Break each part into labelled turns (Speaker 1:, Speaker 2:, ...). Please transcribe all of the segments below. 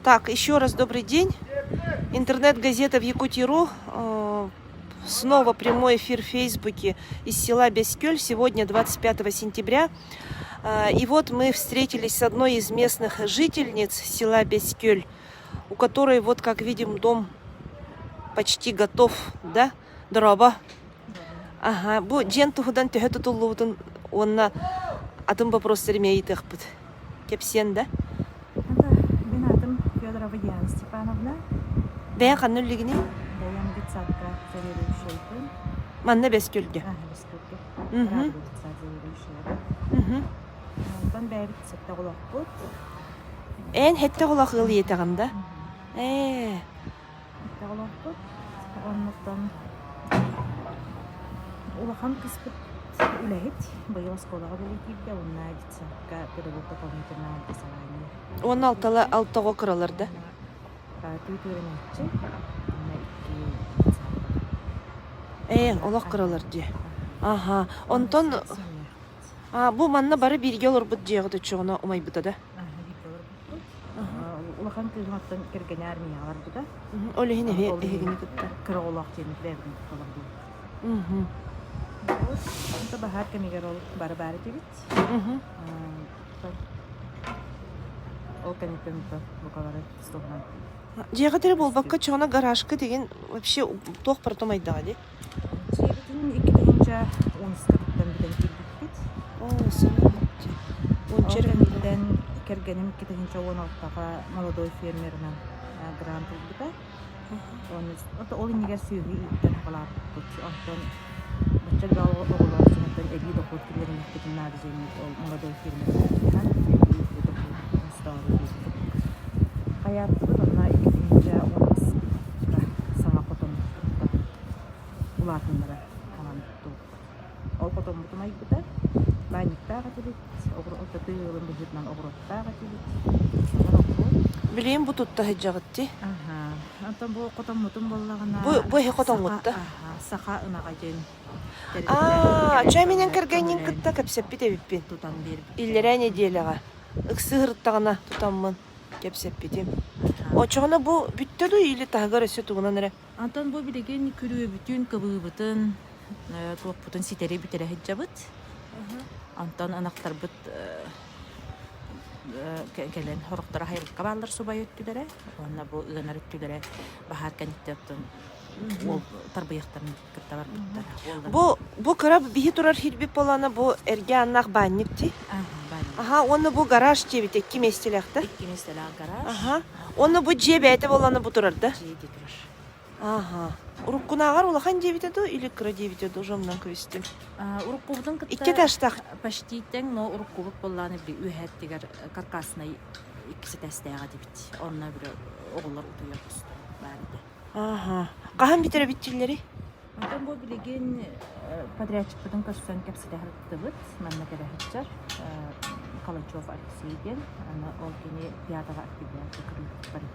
Speaker 1: Так, еще раз добрый день. Интернет-газета в Якутии.ру. Снова прямой эфир в Фейсбуке из села Бескёль. Сегодня 25 сентября. И вот мы встретились с одной из местных жительниц села Бескёль, у которой, вот как видим, дом почти готов, да? Дроба. Ага, бу жен тухудан төһө тутуллуутун онна атын вопростары мейтых бут. Кепсен, да?
Speaker 2: Мен атым Федорова Яна Степановна.
Speaker 1: Бәйін қанны үлігіне?
Speaker 2: Бәйін детсадқа заведующийпін.
Speaker 1: Манна Бескөлге.
Speaker 2: Бескөлге.
Speaker 1: Мгм.
Speaker 2: Радио детсад заведующийпін. Онтан бәйбіт сетті құлақ бұд.
Speaker 1: Ән хетті құлақ ғылы етіғанда?
Speaker 2: Сетті құлақ бұд. Оннықтан улахан кіспіт үләйт. Бұйыл сколаға бөлетейді. Онна детсадқа педагог дополнительного образования.
Speaker 1: Оны алтығы қыралар, да?
Speaker 2: Түйтөрінәтчі.
Speaker 1: Олақ қыралар, де. Ага. Онтон, бұл манна бары бірге олар бұд жеғыды чоғына ұмай бұда, да?
Speaker 2: Улахан кызматтан керген армиялар бұда.
Speaker 1: Олығын егіне күтті.
Speaker 2: Кыры олақ темізлердің қолар бұл. Онта бағар кәмегер олық бары-бары дебет. Ол кәнеттен бұқалары тұстығынан.
Speaker 1: Жеғыдыры бол баққа чоғына гаражқы деген вообще тоқ партомайдағы, де?
Speaker 2: Жебетін 2-нче 10-скаптан бітен келдікпет.
Speaker 1: Сана бітті.
Speaker 2: Ол кәнеттен кергенім 2-нче 16-ға молодой фермерінен грант ұлды да. Ол инегер сүйігі үйттен қалар бұд. Онтан бәтчәл бағы оғылар сынаттан 50 доход келерін ектетін надызен ол молодой фермерінен. Hayatı da ikinci olmaz. Sana koton ulatınlara kalan tuttu. O koton mutuma gitti. Ben gitti ağaçlık. O da duyuyorum bir hütman oğrutta ağaçlık.
Speaker 1: Bileyim bu tuttu hıcağıttı.
Speaker 2: Antam bu koton mutum bollağına.
Speaker 1: Bu he koton muttu.
Speaker 2: Sağa ınağacın.
Speaker 1: Çöymenen kırgaynen kıtta kapsap bite bippin.
Speaker 2: Tutan bir.
Speaker 1: İllere nedeleğe. Iksı hırttağına tutanmın. Кепсеп битим. Очоғына бұл бүттелу или тағығар өсі туғынан әрі?
Speaker 2: Антон бұл білеген күрі бүтін, кыбы бұтын, туық бұтын сетері бүтері хеджа бұт. Антон анақтар бұт кәлін хорықтара хайрыққа балар субай өттілері. Онына бұл ұғанар өттілері бағар кәнетті өттін. Ол тарбияқтарын кітті бар бұттар.
Speaker 1: Бұл қырап бейі тұрар хирбіп боланы бұл әрге аннақ банникті? Ага, оны бұл гараж жебет, екі местеліқті?
Speaker 2: Екі местеліқ гараж.
Speaker 1: Ага, оны бұл жебе әті боланы бұл тұрарды?
Speaker 2: Жебе тұрар.
Speaker 1: Ага, ұрыққынағар олақан жебет еді, или қыра жебет еді, жомнан көстім?
Speaker 2: Ұрыққұбыдың кітті...
Speaker 1: Икке таштақ?
Speaker 2: Паштиттен, но ұрыққұбыд боланы бір үйәттігер қарқасына ikisi тәстәға дебет. Онына бір оғылар ұтуя құсты бәрді.
Speaker 1: Ага, қаған бітірі біттелері?
Speaker 2: Антон бұл білеген подрядчик бұдың көстен кәпсілі әріпті бұд, мәнна кәрі хетчар, Калачев Алексейден, ол кені пиятаға активияты күріліп барып.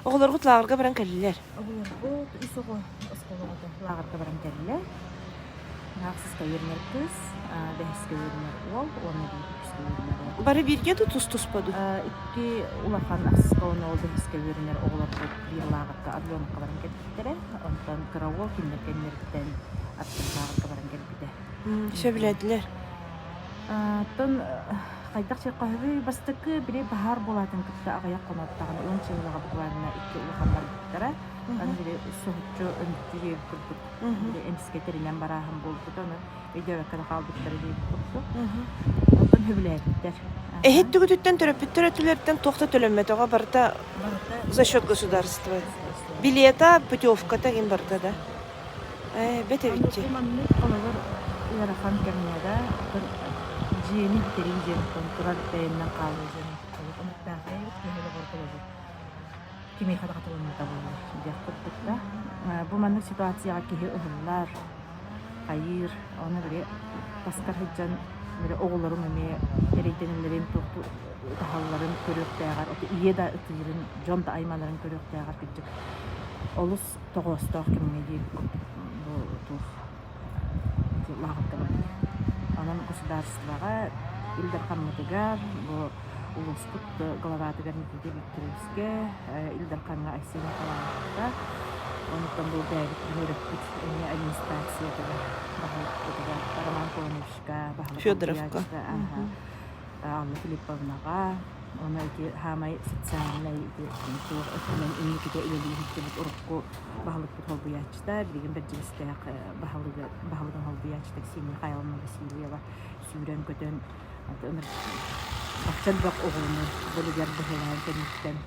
Speaker 1: Оғылар құт лағырға баран кәлілер?
Speaker 2: Оғылар құт үсіғі ұсқолығы лағырға баран кәлілер. Нақсызға ерінер күз, бәхіске ерінер ол, оны бейбіске ерінер ол.
Speaker 1: Бары бірге де тұс-тұс баду?
Speaker 2: Икки улахан ақсызға оны ол бәхіске ерінер оғылар құт бір лағырға авионыққа баран кәлілері. Онтан қырауыл кенердіктен аттың лағырға баран кәлілері.
Speaker 1: Сөбіләділер?
Speaker 2: Тон қайдақ чек қойбы бастықы бірі бағар болатын күтті ағаяқ қонаттағын 10 жылыға бұғарына 2 улахандар бұттара. Аны бірі соғытчы үндікті ел күрдік. Бірі әміскетерінен барағын болды. Оны видеоракада қалдықтары дейіп бұқты. Онтан хөбіләдіктер.
Speaker 1: Әйеттігі түттен төрөпіттер өтілерден тоқта төлөммет оға барда за счет государства. Билета, путевка тағин барда да. Бәті бітті.
Speaker 2: Олар ұярақан кәмінеді. Жиені бітерін жиені тұрар бәйіннен қалды жиені. Ұмыттағы кемелі ғорқылығы. Кемей қадағатылығында болды. Деп құттықта. Бұл мәнік ситуацияға кеге ұғылар, қайыр, оны бірі басқар хеджан оғыларым әме әрейденілерін тоқты ұтағаларын көріқті ағар. Ие да ұтығырын, жон да аймаларын көріқті ағар кеджік. Олыс тоғыстық кеміне дейіп бұл тұр. Лағытты бар. Onun государствоға Илдар Хамматыгар, бу улустук Галаватыгар Никита Викторовске, Илдар Ханга Айсена Калаватта, онтон бу бәгит бирекпит администрациятыга, бахалыктыга, Роман Коновичка,
Speaker 1: Фёдоровка.
Speaker 2: Анна Филипповнага, она эти хамай социальные тур өтмен инниките илелихитте бит урукку бахалык холбуячта, билген бержистек бахалыгын холбуячта Ксения Михайловна Васильева сүүрен көтөн атымыр бакчан бак огулны болугар бахылан кенеттен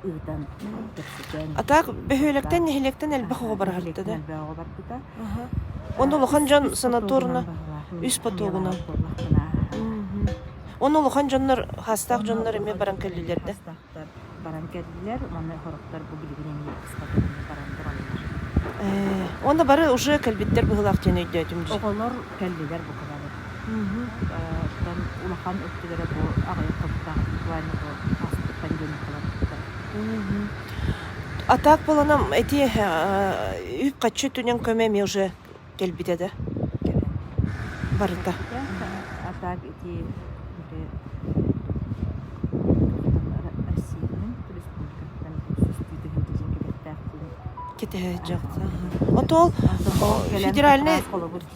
Speaker 2: ыытан перситен.
Speaker 1: А так бөһөлектен нехилектен элбахого барахарты да.
Speaker 2: Бәгә барбыта.
Speaker 1: Оны лохан жан санаторна үс потогуна. Оны лохан жаннар хастак жаннар эме баран келлилер да.
Speaker 2: Баран келдилер, маны хороктор бу билигинен искатын баран туралар.
Speaker 1: Оны бары уже келбиттер быгылак тен өйдө түмдү.
Speaker 2: Оголор келдилер бу кадары. Тан улахан өттүлөр бу агай коттак вайны бу астык пандемия кылып.
Speaker 1: А так боланам эти үп качы түнен көмеми уже келбите да. Барыта.
Speaker 2: А так эти Россиянын республикасынан сүстүдүгүн дизин
Speaker 1: Кете жакта. Отол федеральный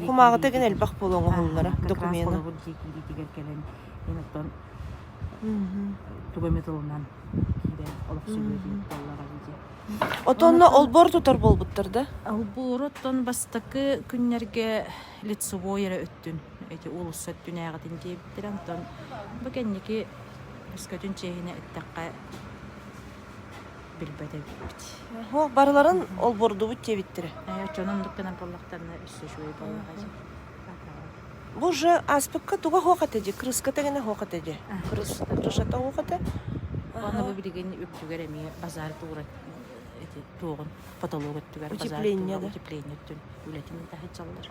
Speaker 1: кумагы деген элбак болоңу холлара документ. Отонно олбор тутар болбуттар да.
Speaker 2: Албороттон бастакы күннерге лицевой эре өттүн. Эти улуссат дүнягатын дейбиттер антон. Бу кенники өскөтүн чейине эттакка билбете бит.
Speaker 1: Хо барларын олборду бут тебиттер.
Speaker 2: Чономдуктан боллактарына үссө шуй боллагай.
Speaker 1: Бу же аспыкка туга хокатеди, крыска тегене хокатеди. Крышата хокате.
Speaker 2: Аны бу билген үптүгөр эми базар туурат эти тоогун потолок өттүгөр базар.
Speaker 1: Утепление да.
Speaker 2: Утепление өттүн. Үлетин да хачалдар.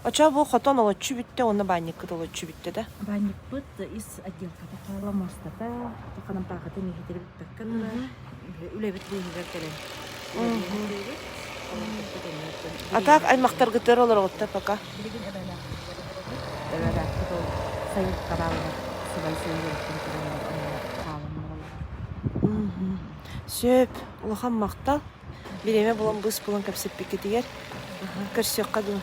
Speaker 1: Ача бу хотон олочу битте, оны банник олочу битте да.
Speaker 2: Банник бут из отделката кала мостата, таканам пахаты мехитер биттаккан. Үлебит бүйүгөр келен.
Speaker 1: А так аймактар гытыр олар отта пока.
Speaker 2: Союз каралды. Сыбай
Speaker 1: Сөп, улахан мактал. Биреме болон быс болон капсеп бекетигер. Көрсөк кадым.